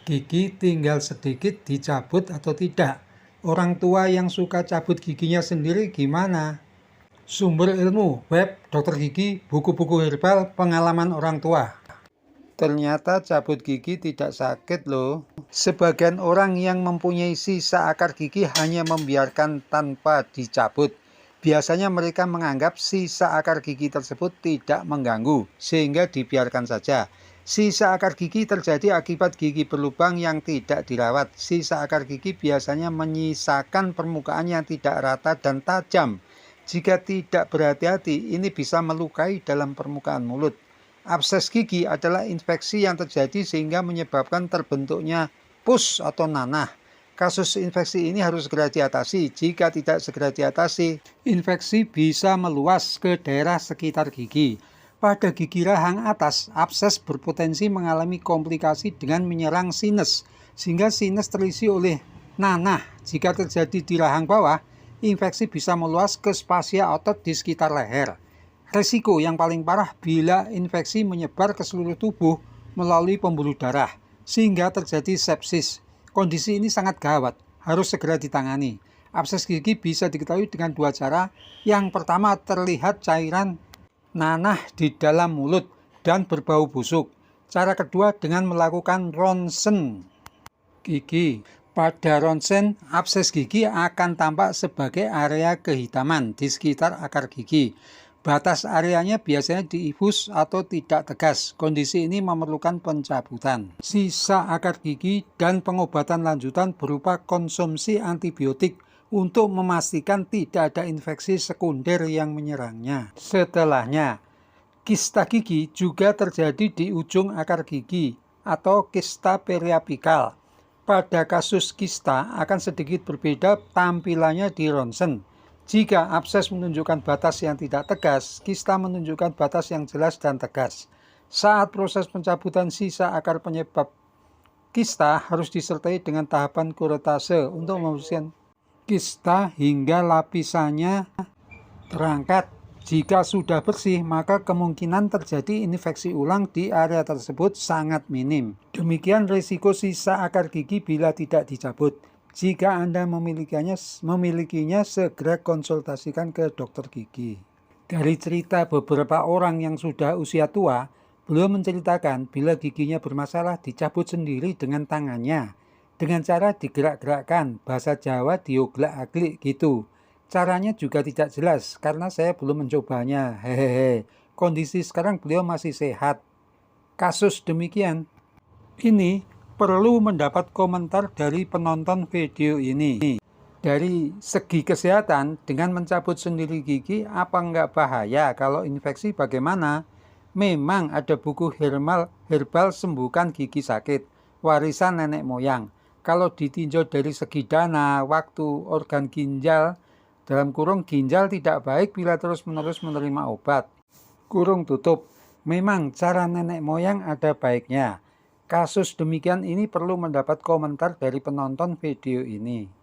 Gigi tinggal sedikit dicabut atau tidak? Orang tua yang suka cabut giginya sendiri gimana? Sumber ilmu, web, dokter gigi, buku-buku herbal, pengalaman orang tua. Ternyata cabut gigi tidak sakit loh. Sebagian orang yang mempunyai sisa akar gigi hanya membiarkan tanpa dicabut. Biasanya mereka menganggap sisa akar gigi tersebut tidak mengganggu, sehingga dibiarkan saja. Sisa akar gigi terjadi akibat gigi berlubang yang tidak dirawat. Sisa akar gigi biasanya menyisakan permukaan yang tidak rata dan tajam. Jika tidak berhati-hati, ini bisa melukai dalam permukaan mulut. Abses gigi adalah infeksi yang terjadi sehingga menyebabkan terbentuknya pus atau nanah. Kasus infeksi ini harus segera diatasi. Jika tidak segera diatasi, infeksi bisa meluas ke daerah sekitar gigi. Pada gigi rahang atas, abses berpotensi mengalami komplikasi dengan menyerang sinus, sehingga sinus terisi oleh nanah. Jika terjadi di rahang bawah, infeksi bisa meluas ke spasia otot di sekitar leher. Resiko yang paling parah bila infeksi menyebar ke seluruh tubuh melalui pembuluh darah, sehingga terjadi sepsis. Kondisi ini sangat gawat, harus segera ditangani. Abses gigi bisa diketahui dengan dua cara. Yang pertama, terlihat cairan nanah di dalam mulut dan berbau busuk. Cara kedua, dengan melakukan ronsen gigi. Pada ronsen, abses gigi akan tampak sebagai area kehitaman di sekitar akar gigi. Batas areanya biasanya diifus atau tidak tegas. Kondisi ini memerlukan pencabutan. Sisa akar gigi dan pengobatan lanjutan berupa konsumsi antibiotik untuk memastikan tidak ada infeksi sekunder yang menyerangnya. Setelahnya, kista gigi juga terjadi di ujung akar gigi atau kista periapikal. Pada kasus kista akan sedikit berbeda tampilannya di ronsen. Jika abses menunjukkan batas yang tidak tegas, kista menunjukkan batas yang jelas dan tegas. Saat proses pencabutan sisa akar penyebab kista harus disertai dengan tahapan kuretase untuk membersihkan kista hingga lapisannya terangkat. Jika sudah bersih, maka kemungkinan terjadi infeksi ulang di area tersebut sangat minim. Demikian risiko sisa akar gigi bila tidak dicabut. Jika Anda memilikinya, segera konsultasikan ke dokter gigi. Dari cerita beberapa orang yang sudah usia tua, beliau menceritakan bila giginya bermasalah dicabut sendiri dengan tangannya. Dengan cara digerak-gerakkan, bahasa Jawa dioglak-aglik gitu. Caranya juga tidak jelas karena saya belum mencobanya. Hehehe. Kondisi sekarang beliau masih sehat. Kasus demikian ini perlu mendapat komentar dari penonton video ini. Dari segi kesehatan, dengan mencabut sendiri gigi, apa enggak bahaya? Kalau infeksi bagaimana? Memang ada buku herbal sembuhkan gigi sakit, warisan nenek moyang. Kalau ditinjau dari segi dana, waktu, organ ginjal, dalam kurung ginjal tidak baik bila terus-menerus menerima obat. Kurung tutup, memang cara nenek moyang ada baiknya. Kasus demikian ini perlu mendapat komentar dari penonton video ini.